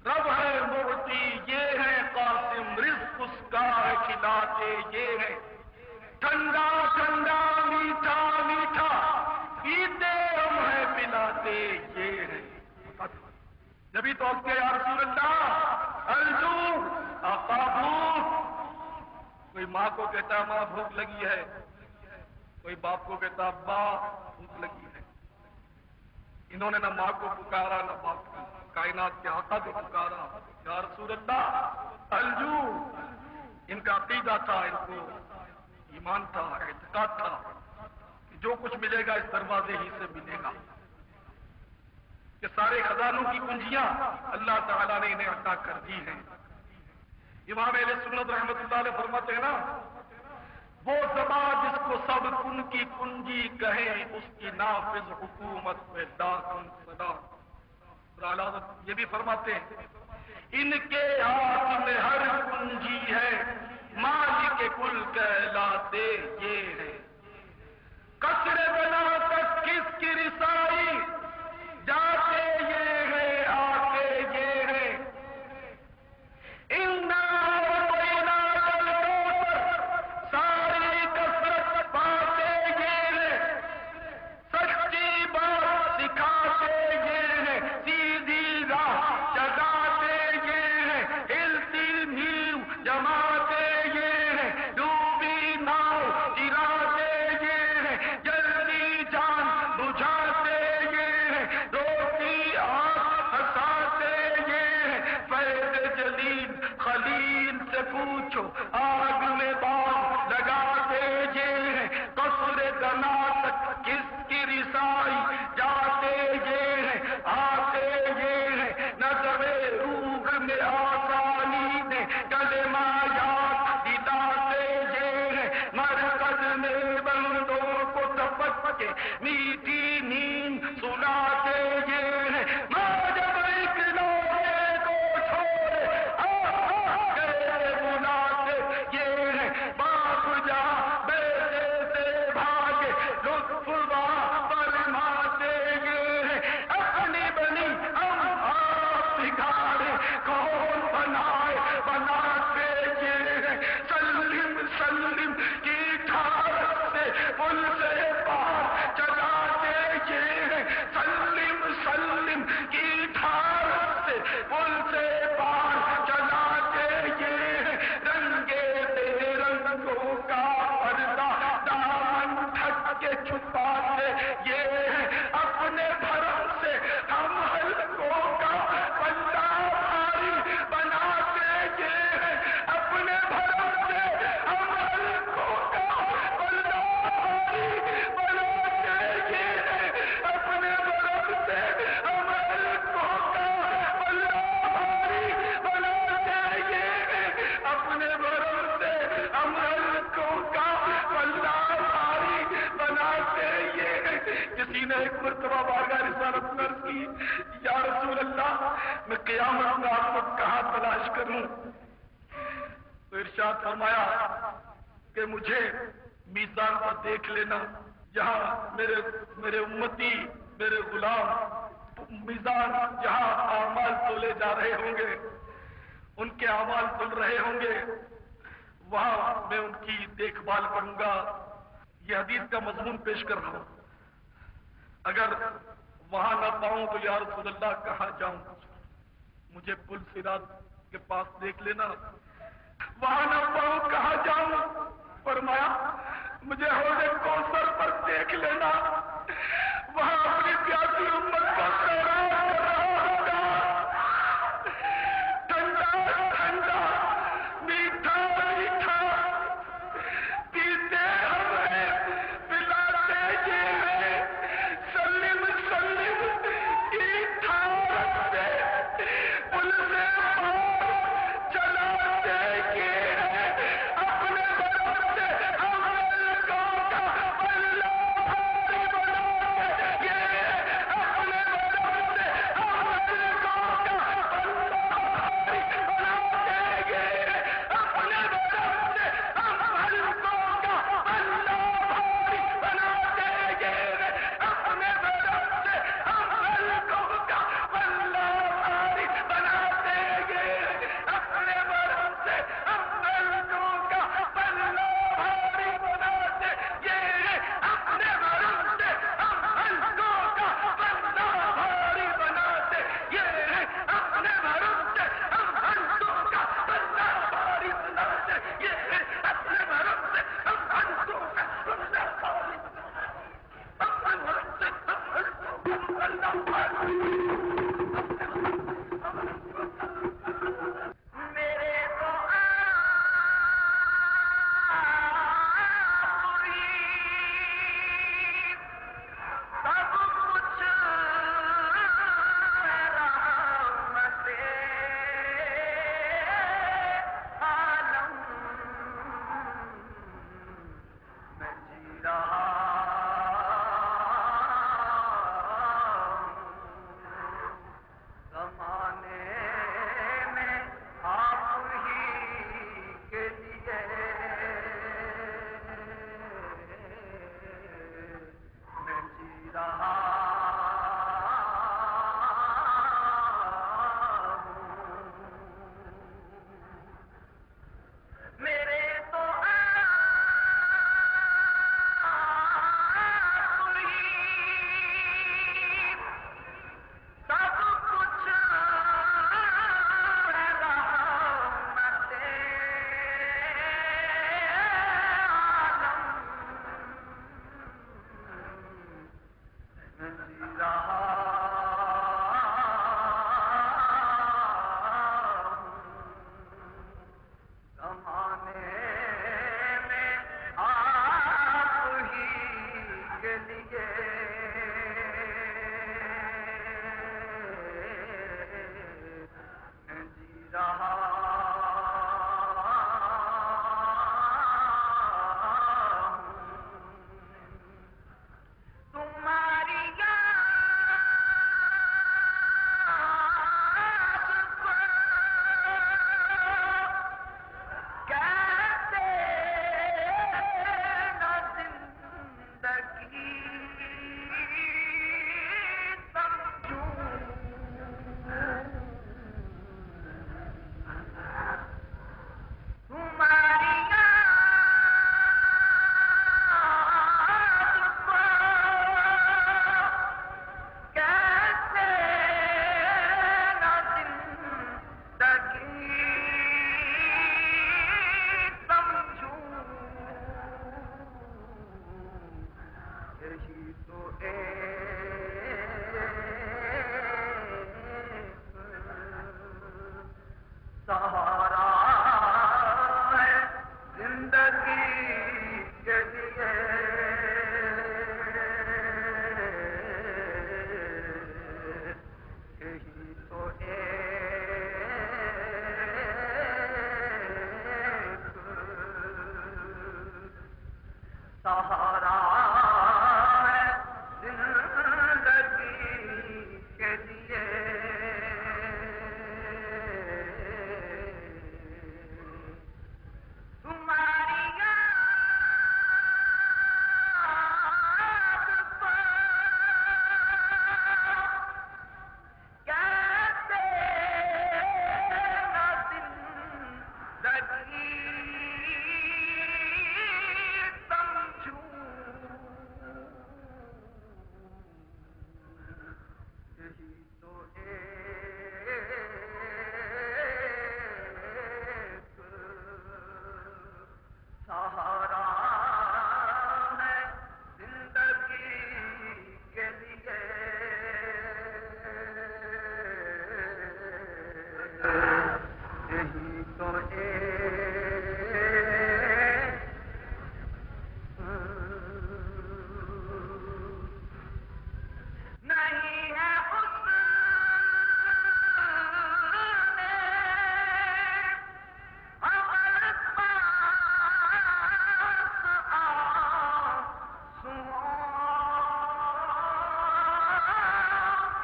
رب ہے معطی، یہ ہے قاسم، رزق اس کا ہے کھلاتے یہ ہے، ٹھنڈا ٹھنڈا میٹھا میٹھا پیتے ہم ہیں پلاتے یہ ہے۔ جبھی تو اس کے یا رسول اللہ الجوع، آقا بھوک۔ کوئی ماں کو کہتا ماں بھوک لگی ہے، کوئی باپ کو کہتا ابا بھوک لگی ہے۔ انہوں نے نہ ماں کو پکارا نہ باپ کو، کائنات کے آقا کو پکارا یا رسول اللہ الجوع۔ ان کا عقیدہ تھا، ان کو ایمان تھا، اعتقاد تھا کہ جو کچھ ملے گا اس دروازے ہی سے ملے گا، کہ سارے خزانوں کی کنجیاں اللہ تعالیٰ نے انہیں عطا کر دی ہیں۔ امام اہل سنت رحمۃ اللہ علیہ فرماتے ہیں نا، وہ زبان جس کو سب کن کی کنجی کہیں، اس کی نافذ حکومت میں داخل صدا۔ یہ بھی فرماتے ہیں ان کے ہاتھ میں ہر کنجی ہے، مالک کل کہلاتے یہ ہے۔ قصر بنا تک کس کی رسائی، جاتے یہ ہے آتے یہ ہے۔ ساری کثرت پاتے یہ ہے، سچی بات سکھاتے یہ ہے، سیدھی راہ جگاتے یہ ہے، ہلتی نیو جماتے یہ ہے، ڈوبی ناؤ گراتے یہ ہے، جلدی جان بجھاتے یہ ہے، روتی آنکھ ہنساتے یہ ہے۔ فیض جلیل خلیل سے پوچھو آگ میں باغ لگاتے یہ ہے، قصر دنا تک کس کی رسائی، جاتے یہ ہے آتے یہ ہے، نظر روح میں آسانی دے کلمہ یاد دلاتے یہ ہے، مرکز میں بندوں کو تپک کے میٹھی نیند سلاتے یہ ہے۔ ماں جب ایک لوگے کو چھوڑے گئے بلاتے یہ ہے، باپ جہاں بیٹے سے بھاگے لطف وہاں فرماتے یہ ہے، اپنی بنی ہم آپ بگاڑے کون بنائے بناتے یہ ہے، سلم سلم کی ٹھار سے پل سے پار چلاتے یہ ہے، سلم سلم کی ٹھار سے پل سے پار چلاتے یہ ہے، رنگے بے رنگوں کا پردہ دامن ڈھک کے چھپاتے یہ ہے، اپنے بھرم سے ہم حلقوں کا پلہ بھاری بناتے یہ ہے، اپنے بھرم سے ہم حلقوں کا پلہ بھاری بناتے یہ ہے، اپنے بھرم سے ہم حلقوں کا پلہ بھاری بناتے یہ ہے، اپنے بھرم سے ہم حلقوں کا پلہ بھاری بناتے یہ ہے۔ کسی نے ایک مرتبہ بارگاہ رسالت میں عرض کی یا رسول اللہ میں قیامت میں آپ کو کہاں تلاش کروں؟ تو ارشاد فرمایا کہ مجھے میزان کو دیکھ لینا، جہاں میرے امتی، میرے غلام میزان جہاں اعمال تولے جا رہے ہوں گے، ان کے اعمال تل رہے ہوں گے، وہاں میں ان کی دیکھ بھال کروں گا۔ یہ حدیث کا مضمون پیش کر رہا ہوں۔ اگر وہاں نہ پاؤں تو یا رسول اللہ کہاں جاؤں؟ مجھے پل صراط کے پاس دیکھ لینا، وہاں نہ پاؤں کہاں جاؤں؟ فرمایا مجھے حوض کوثر پر دیکھ لینا، وہاں اپنی پیاسی امت کا سیراب کر رہا ہوگا، ٹھنڈا ٹھنڈا میٹھا میٹھا پیتے ہوئے پلاتے جیوے، سلم سلم کی ٹھارت سے پل سے پار چلاتے گئے، اپنے برف سے ہم لوگوں کا اللہ بھاری بناتے گئے، اپنے برف سے ہم لوگوں کا اللہ بھاری بناتے گئے، اپنے برف سے ہم لوگوں کا اللہ بھاری بناتے گئے، اپنے برف سے ہم لوگوں کا اللہ بھاری بناتے گئے، اپنے برف سے ہم لوگوں کا اللہ بھاری بناتے گئے، اپنے برف سے ہم لوگوں کا اللہ بھاری بناتے گئے، اپنے برف سے ہم لوگوں کا اللہ بھاری بناتے گئے، اپنے برف سے ہم لوگوں کا اللہ بھاری اپنے برف سے ہم اللہ بھاری میرے تو سب کچھ رحمت عالم میں جی رہا زمانے میں آپ ہی کے لیے میں جی رہا میرے تو سب کچھ رحمت عالم میں جی رہا زمانے میں آپ ہی کے لیے میں جی رہا تمہاری یاد کو کیسے نہ زندگی سمجھوں، تمہاری یاد کو کیسے نہ زندگی سمجھوں، یہی تو سہارا ہے زندگی کے لیے، یہی تو سہارا ہے زندگی کے لیے، تمہاری یاد یہی تو نہیں ہے حسن عمل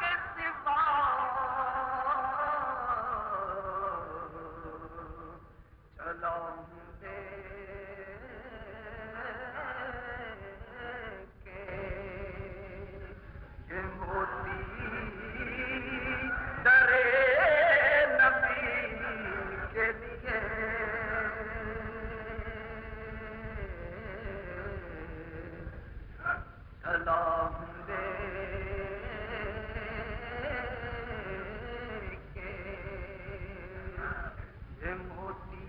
کے سوا چلا ہوں دے کے یہ موتی درے نبی کے لیے چلا ہوں دے کے یہ موتی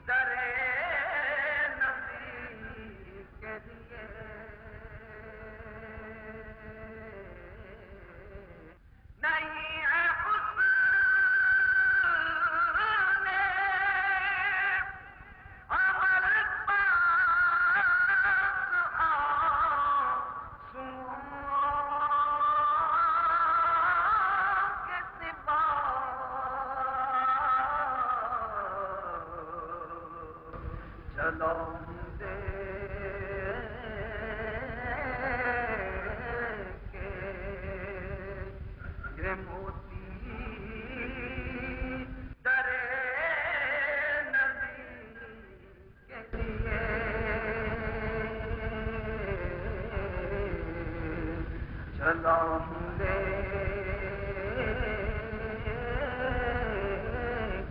درے نبی کے لیے نہیں ہے حسن عمل کے سوا چلو دے کے یہ موتی درے نبی کے لیے چلا ہوں دے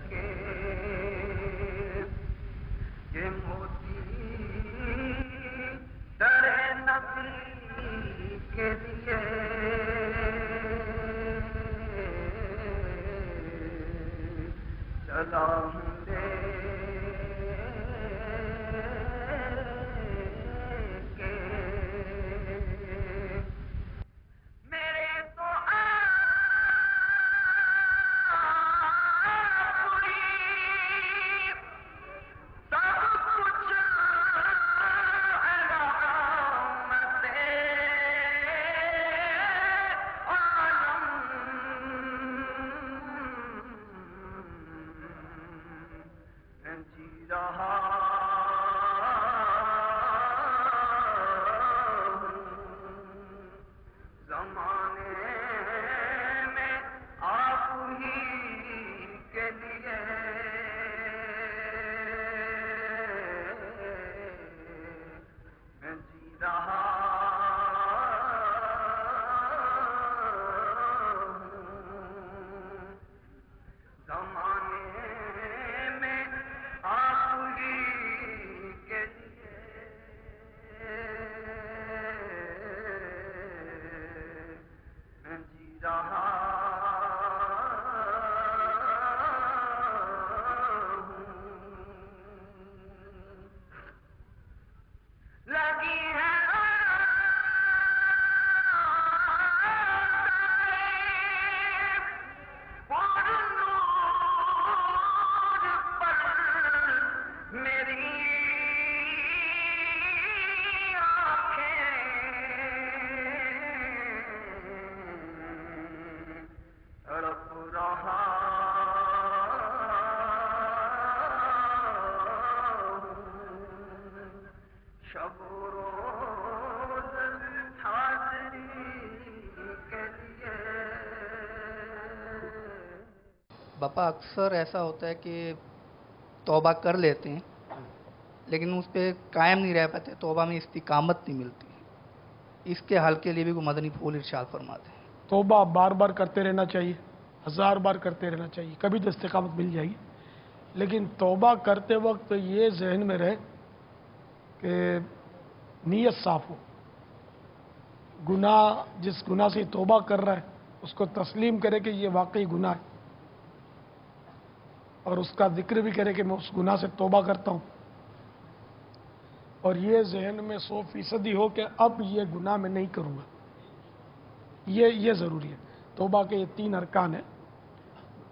کے یہ موتی درے نبی کے لیے چلا ہوں دے کے میرے تو آپوری سب کچھ رحمت عالم جی رہا زمانے میں آپ ہی کے لیے میں جی رہا ہوں زمانے میں آپ ہی کے لیے میں جی رہا ہوں لگی ہے اور نور پر میری آنکھیں تڑپ رہا ہوں شب و روز حاضری کے لیے باپا اکثر ایسا ہوتا ہے کہ توبہ کر لیتے ہیں لیکن اس پہ قائم نہیں رہ پاتے، توبہ میں استقامت نہیں ملتی. اس کے حل کے لیے بھی کوئی مدنی پھول ارشاد فرماتے ہیں. توبہ بار بار کرتے رہنا چاہیے، 1000 بار کرتے رہنا چاہیے، کبھی تو استقامت مل جائے گی. لیکن توبہ کرتے وقت یہ ذہن میں رہے کہ نیت صاف ہو. گناہ جس گناہ سے توبہ کر رہا ہے اس کو تسلیم کرے کہ یہ واقعی گناہ ہے، اور اس کا ذکر بھی کرے کہ میں اس گناہ سے توبہ کرتا ہوں، اور یہ ذہن میں 100% ہو کہ اب یہ گناہ میں نہیں کروں گا. یہ ضروری ہے. توبہ کے یہ 3 ارکان ہیں.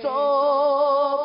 100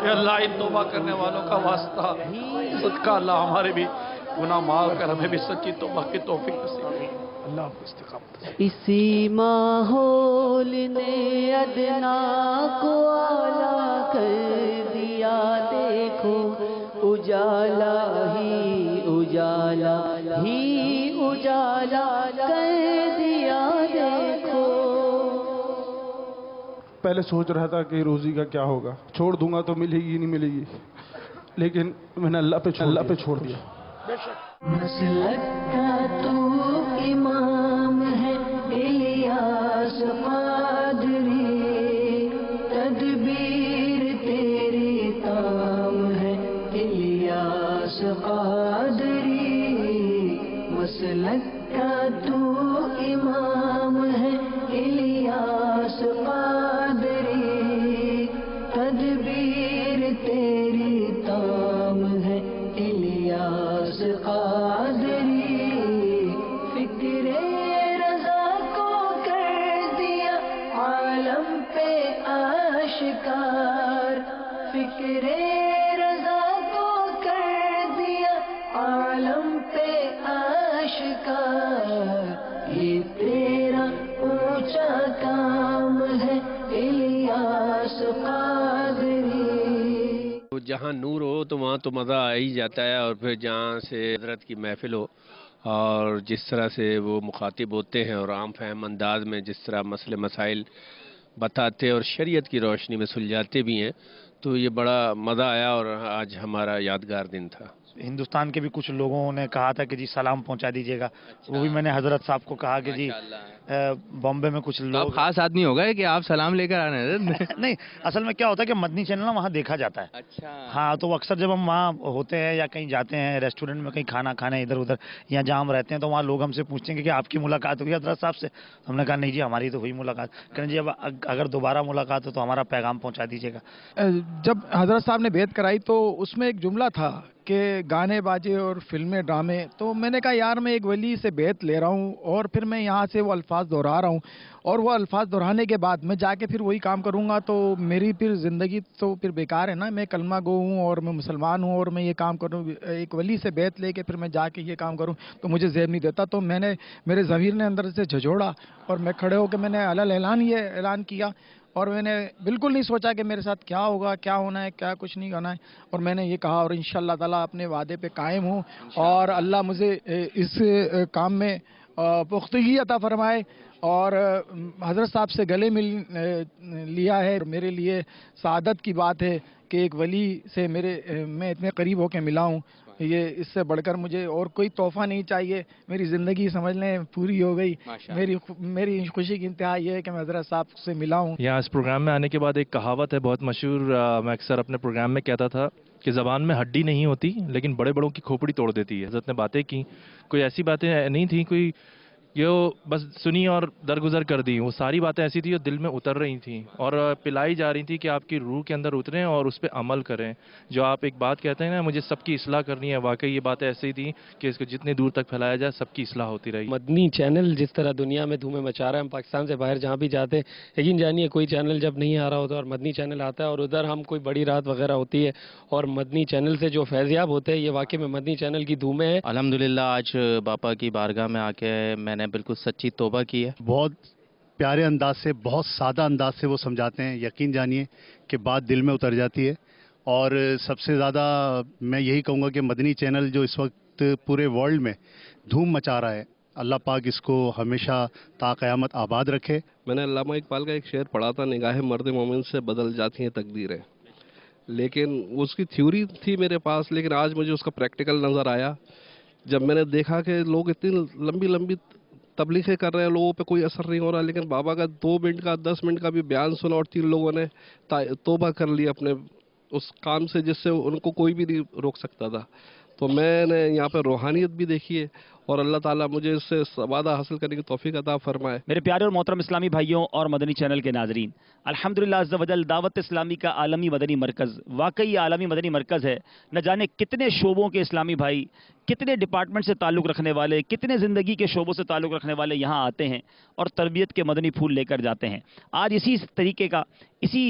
کہ اللہ ان توبہ کرنے والوں کا واسطہ صدقہ اللہ ہمارے بھی گناہ معاف کر، ہمیں بھی سچی توبہ کی توفیق نصیب کرے۔ اللہ آپ کو استقامت دے۔ اسی ماحول نے ادنا کو اعلیٰ کر دیا، دیکھو اجالا ہی اجالا ہی اجالا کر دیا، دیکھو۔ پہلے سوچ رہا تھا کہ روزی کا کیا ہوگا، چھوڑ دوں گا تو ملے گی نہیں ملے گی، لیکن میں نے اللہ پہ چھوڑ دیا۔ مسلک کا تو امام ہے الیاس قادری، تدبیر تیری تام ہے الیاس قادری، مسلک کا تو امام ہے الیاس قادری، تدبیر تیری تام ہے الیاس قادری، فکر رضا کو کر دیا عالم پہ آشکار، فکر رضا کو کر دیا عالم پہ آشکار، یہ تیرا اونچا کام ہے الیاس قادری۔ جہاں نور ہو تو وہاں تو مزہ آ ہی جاتا ہے، اور پھر جہاں سے حضرت کی محفل ہو اور جس طرح سے وہ مخاطب ہوتے ہیں اور عام فہم انداز میں جس طرح مسئلے مسائل بتاتے اور شریعت کی روشنی میں سلجھاتے بھی ہیں، تو یہ بڑا مزہ آیا اور آج ہمارا یادگار دن تھا۔ ہندوستان کے بھی کچھ لوگوں نے کہا تھا کہ جی سلام پہنچا دیجیے گا، وہ بھی میں نے حضرت صاحب کو کہا کہ جی بامبے میں کچھ لوگ خاص آدمی ہو گئے کہ آپ سلام لے کر آ رہے ہیں۔ نہیں، اصل میں کیا ہوتا ہے کہ مدنی چینل نا وہاں دیکھا جاتا ہے۔ اچھا ہاں، تو اکثر جب ہم وہاں ہوتے ہیں یا کہیں جاتے ہیں ریسٹورینٹ میں کہیں کھانا کھانے ادھر ادھر یا جہاں ہم رہتے ہیں، تو وہاں لوگ ہم سے پوچھتے ہیں کہ آپ کی ملاقات ہوئی حضرت صاحب سے؟ ہم نے کہا نہیں جی ہماری تو ہوئی ملاقات۔ کہیں جی اب اگر دوبارہ ملاقات ہو تو ہمارا پیغام پہنچا دیجیے گا۔ جب حضرت صاحب نے بیعت کرائی تو اس میں ایک جملہ تھا کہ گانے باجے اور فلمیں ڈرامے، تو میں نے کہا یار میں ایک ولی سے بیعت لے رہا ہوں اور پھر میں یہاں سے وہ الفاظ دہرا رہا ہوں، اور وہ الفاظ دہرانے کے بعد میں جا کے پھر وہی کام کروں گا تو میری پھر زندگی تو پھر بیکار ہے نا۔ میں کلمہ گو ہوں اور میں مسلمان ہوں اور میں یہ کام کروں، ایک ولی سے بیعت لے کے پھر میں جا کے یہ کام کروں تو مجھے زیب نہیں دیتا۔ تو میں نے، میرے ضمیر نے اندر سے جھجھوڑا اور میں کھڑے ہو کے میں نے علل اعلان یہ اعلان کیا، اور میں نے بالکل نہیں سوچا کہ میرے ساتھ کیا ہوگا، کیا ہونا ہے، کیا کچھ نہیں ہونا ہے، اور میں نے یہ کہا اور انشاءاللہ تعالیٰ اپنے وعدے پہ قائم ہوں، اور اللہ مجھے اس کام میں پختگی عطا فرمائے، اور حضرت صاحب سے گلے مل لیا ہے۔ میرے لیے سعادت کی بات ہے کہ ایک ولی سے میں اتنے قریب ہو کے ملا ہوں، یہ اس سے بڑھ کر مجھے اور کوئی تحفہ نہیں چاہیے۔ میری زندگی سمجھ لیں پوری ہو گئی۔ میری خوشی کی انتہا یہ ہے کہ میں حضرت صاحب سے ملا ہوں۔ یہاں اس پروگرام میں آنے کے بعد ایک کہاوت ہے بہت مشہور، میں اکثر اپنے پروگرام میں کہتا تھا کہ زبان میں ہڈی نہیں ہوتی لیکن بڑے بڑوں کی کھوپڑی توڑ دیتی ہے۔ حضرت نے باتیں کی، کوئی ایسی باتیں نہیں تھیں کوئی یہ بس سنی اور درگزر کر دی، وہ ساری باتیں ایسی تھیں جو دل میں اتر رہی تھیں اور پلائی جا رہی تھیں کہ آپ کی روح کے اندر اتریں اور اس پہ عمل کریں۔ جو آپ ایک بات کہتے ہیں نا مجھے سب کی اصلاح کرنی ہے، واقعی یہ باتیں ایسی تھیں کہ اس کو جتنی دور تک پھیلایا جائے سب کی اصلاح ہوتی رہی۔ مدنی چینل جس طرح دنیا میں دھومیں مچا رہا ہے، ہم پاکستان سے باہر جہاں بھی جاتے ہیں، یقین جانیے کوئی چینل جب نہیں آ رہا ہوتا اور مدنی چینل آتا ہے اور ادھر ہم کوئی بڑی رات وغیرہ ہوتی ہے اور مدنی چینل سے جو فیضیاب ہوتے ہیں، یہ واقعی میں مدنی چینل کی دھومیں ہیں۔ الحمدللہ آج باپا کی بارگاہ میں آ کے میں نے بالکل سچی توبہ کی ہے۔ بہت پیارے انداز سے، بہت سادہ انداز سے وہ سمجھاتے ہیں، یقین جانیے کہ بات دل میں اتر جاتی ہے۔ اور سب سے زیادہ میں یہی کہوں گا کہ مدنی چینل جو اس وقت پورے ورلڈ میں دھوم مچا رہا ہے، اللہ پاک اس کو ہمیشہ تا قیامت آباد رکھے۔ میں نے علامہ اقبال کا ایک شعر پڑھا تھا، نگاہ مرد مومن سے بدل جاتی ہیں تقدیریں، لیکن اس کی تھیوری تھی میرے پاس، لیکن آج مجھے اس کا پریکٹیکل نظر آیا جب میں نے دیکھا کہ لوگ اتنی لمبی لمبی تبلیغیں کر رہے ہیں، لوگوں پہ کوئی اثر نہیں ہو رہا، لیکن بابا کا 2 منٹ کا 10 منٹ کا بھی بیان سنا اور 3 لوگوں نے توبہ کر لی اپنے اس کام سے جس سے ان کو کوئی بھی نہیں روک سکتا تھا۔ تو میں نے یہاں پہ روحانیت بھی دیکھی ہے اور اللہ تعالیٰ مجھے اس سے سوادہ حاصل کرنے کی توفیق عطا فرمائے۔ میرے پیارے اور محترم اسلامی بھائیوں اور مدنی چینل کے ناظرین، الحمدللہ عز و جل دعوت اسلامی کا عالمی مدنی مرکز واقعی عالمی مدنی مرکز ہے۔ نہ جانے کتنے شعبوں کے اسلامی بھائی، کتنے ڈپارٹمنٹ سے تعلق رکھنے والے، کتنے زندگی کے شعبوں سے تعلق رکھنے والے یہاں آتے ہیں اور تربیت کے مدنی پھول لے کر جاتے ہیں۔ آج اسی طریقے کا، اسی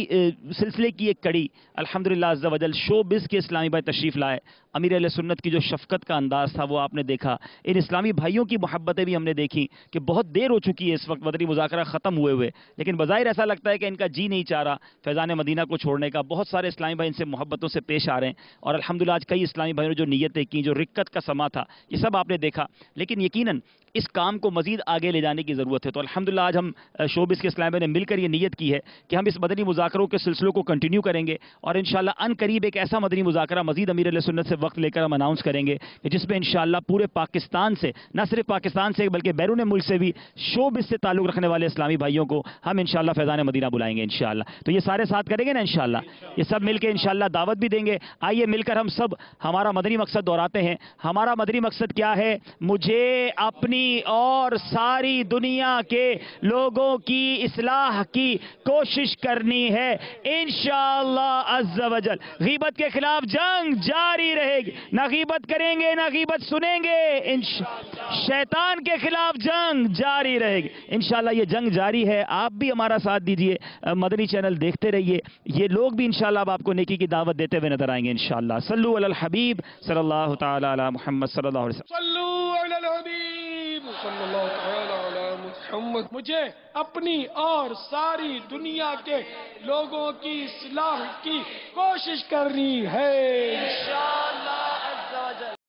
سلسلے کی ایک کڑی الحمدللہ عز و جل شو بز کے اسلامی بھائی تشریف لائے۔ امیر اہل سنت کی جو شفقت کا انداز تھا وہ آپ نے دیکھا، ان اسلامی بھائیوں کی محبتیں بھی ہم نے دیکھی کہ بہت دیر ہو چکی ہے اس وقت مدنی مذاکرہ ختم ہوئے لیکن بظاہر ایسا لگتا ہے کہ ان کا جی نہیں چاہ رہا فیضان مدینہ کو چھوڑنے کا۔ بہت سارے اسلامی بھائی ان سے محبتوں سے پیش آ رہے ہیں اور الحمدللہ آج کئی اسلامی بھائیوں نے جو نیتیں کی، جو رکت کا سما تھا، یہ سب آپ نے دیکھا، لیکن یقیناً اس کام کو مزید آگے لے جانے کی ضرورت ہے۔ تو الحمدللہ آج ہم شوبز کے اسلامی بھائی نے مل کر یہ نیت کی ہے کہ ہم اس مدنی مذاکروں کے سلسلوں کو کنٹینیو کریں گے اور انشاءاللہ ان قریب ایک ایسا مدنی مذاکرہ مزید امیر علیہ سنت سے وقت لے کر ہم اناؤنس کریں گے کہ جس میں انشاءاللہ پورے پاکستان سے، نہ صرف پاکستان سے بلکہ بیرون ملک سے بھی شوبز سے تعلق رکھنے والے اسلامی بھائیوں کو ہم انشاءاللہ فیضان مدینہ بلائیں گے انشاءاللہ۔ تو یہ سارے ساتھ کریں گے نا انشاءاللہ، یہ سب مل کے انشاءاللہ دعوت بھی دیں گے۔ آئیے مل کر ہم سب ہمارا مدنی مقصد دہراتے ہیں۔ ہمارا مدنی مقصد کیا ہے؟ مجھے اپنی اور ساری دنیا کے لوگوں کی اصلاح کی کوشش کرنی ہے انشاءاللہ عز و جل۔ غیبت کے خلاف جنگ جاری رہے گی، نہ غیبت کریں گے نہ غیبت سنیں گے، شیطان کے خلاف جنگ جاری رہے گی انشاءاللہ۔ یہ جنگ جاری ہے، آپ بھی ہمارا ساتھ دیجئے، مدنی چینل دیکھتے رہیے، یہ لوگ بھی انشاءاللہ اب آپ کو نیکی کی دعوت دیتے ہوئے نظر آئیں گے انشاءاللہ۔ صلو علی الحبیب صلی اللہ تعالی علی محمد صلی اللہ علیہ وسلم۔ صلو علی الحبیب صلی اللہ تعالی علی محمد۔ مجھے اپنی اور ساری دنیا کے لوگوں کی اصلاح کی کوشش کرنی ہے انشاءاللہ عز و جل۔